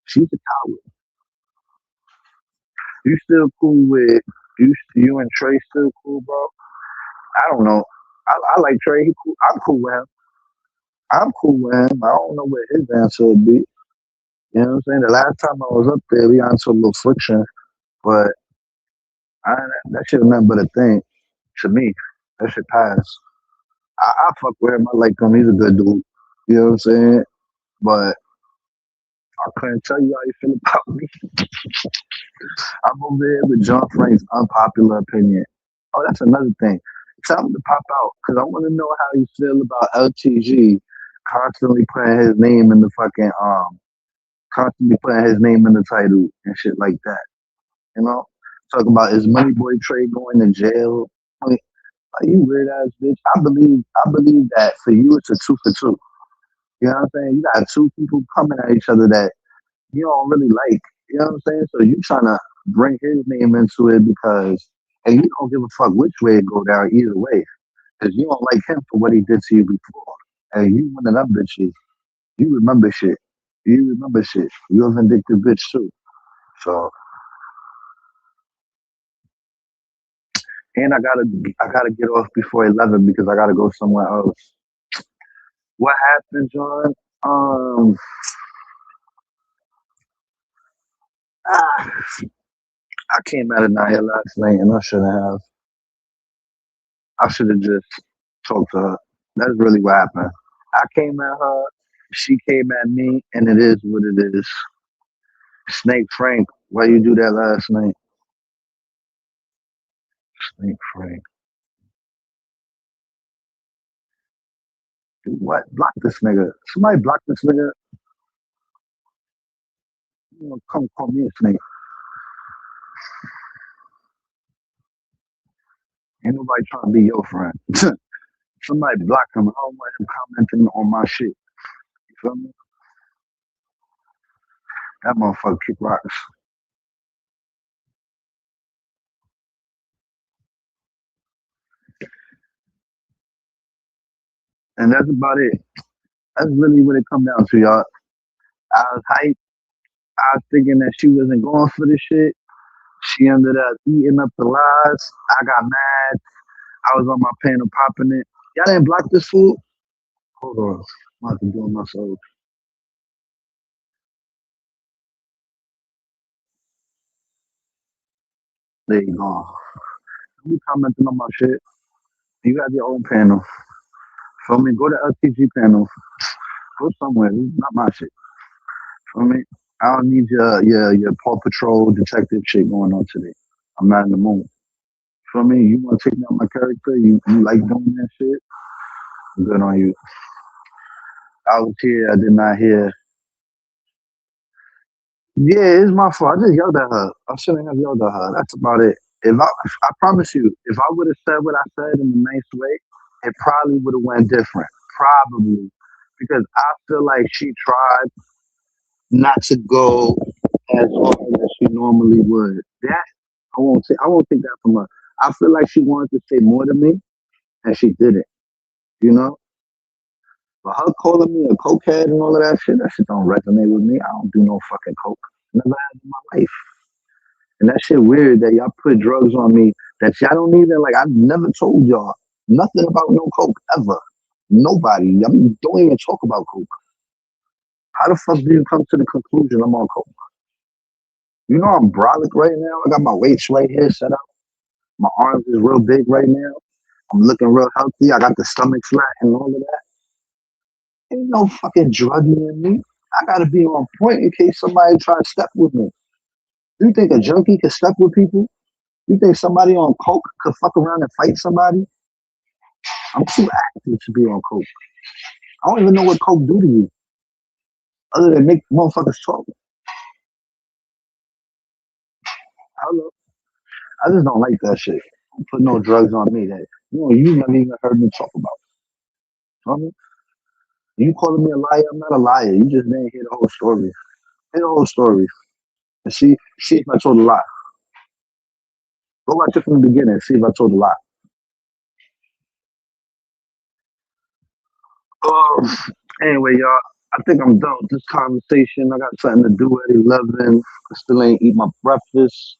She's a coward. You still cool with you and Trey still cool, bro? I don't know. I like Trey. He cool. I'm cool with him. I'm cool with him. I don't know what his answer would be. You know what I'm saying? The last time I was up there, we got into a little friction, but I, that shit was nothing but a thing to me. That shit passed. I fuck with him. I like him. He's a good dude. You know what I'm saying? But I couldn't tell you how you feel about me. I'm over here with John Frank's unpopular opinion. Oh, that's another thing. Tell him to pop out because I want to know how you feel about LTG constantly putting his name in the fucking constantly putting his name in the title and shit like that. You know, talking about is Money Boy Trey going to jail? I mean, like, you weird ass bitch. I believe that for you it's a two for two. You know what I'm saying? You got two people coming at each other that you don't really like. You know what I'm saying? So you trying to bring his name into it because, and you don't give a fuck which way it go down either way, because you don't like him for what he did to you before. And you one of them bitches. You remember shit. You remember shit. You're a vindictive bitch too. So, and I gotta get off before 11 because I gotta go somewhere else. What happened, John? Um, ah, I came out of Anayah last night and I shouldn't have. I should have just talked to her. That's really what happened. I came at her, she came at me, and it is what it is. Snake Frank, why you do that last night? Snake Frank. Do what? Block this nigga. Somebody block this nigga. You know, come call me a snake. Ain't nobody trying to be your friend. Somebody block him. I don't want him commenting on my shit. You feel me? That motherfucker kick rocks. And that's about it. That's really what it come down to, y'all. I was hyped. I was thinking that she wasn't going for this shit. She ended up eating up the lies. I got mad. I was on my panel popping it. Y'all didn't block this food? Hold on. I'm about to do it myself. There you go. Don't be commenting on my shit. You got your own panel. Feel me? Go to LTG panel. Go somewhere. This is not my shit. Feel me? I don't need your Paw Patrol detective shit going on today. I'm not in the mood. Feel me? You want to take me out my character? You like doing that shit? Good on you. I was here. I did not hear. Yeah, it's my fault. I just yelled at her. I shouldn't have yelled at her. That's about it. I promise you, if I would have said what I said in a nice way, it probably would have went different. Probably, because I feel like she tried not to go as hard as she normally would. That I won't say. I won't take that from her. I feel like she wanted to say more to me, and she didn't. You know, but her calling me a cokehead and all of that shit don't resonate with me. I don't do no fucking coke. Never had in my life. And that shit weird that y'all put drugs on me that y'all don't even like. I never told y'all nothing about no coke ever. Nobody. I mean, don't even talk about coke. How the fuck do you come to the conclusion I'm on coke? You know I'm brolic right now. I got my weights right here set up. My arms is real big right now. I'm looking real healthy. I got the stomach flat and all of that. Ain't no fucking druggie in me. I gotta be on point in case somebody try to step with me. You think a junkie can step with people? You think somebody on coke could fuck around and fight somebody? I'm too active to be on coke. I don't even know what coke do to you, other than make motherfuckers talk. I don't know. I just don't like that shit. Don't put no drugs on me that you never even heard me talk about. Feel me? You calling me a liar? I'm not a liar. You just didn't hear the whole story. Hear the whole story and see if I told a lie. Go watch it from the beginning and see if I told a lie. Um, anyway, y'all, I think I'm done with this conversation. I got something to do at 11. I still ain't eat my breakfast.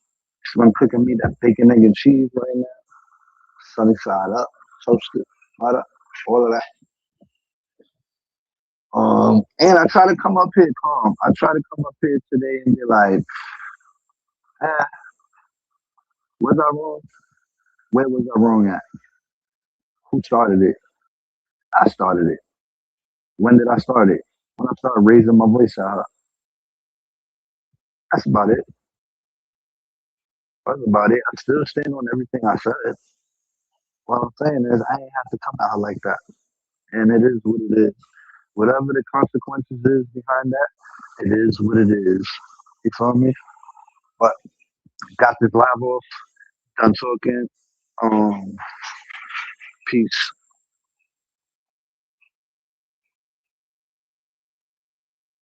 So I'm cooking me that bacon, egg, and cheese right now. Sunny side up, toasted, butter, all of that. And I try to come up here calm. I try to come up here today and be like, ah, was I wrong? Where was I wrong at? Who started it? I started it. When did I start it? When I started raising my voice at her. That's about it. That's about it. I still stand on everything I said. What I'm saying is, I ain't have to come at her like that. And it is what it is. Whatever the consequences is behind that, it is what it is. You feel me? But got this live off, done talking. Um, peace.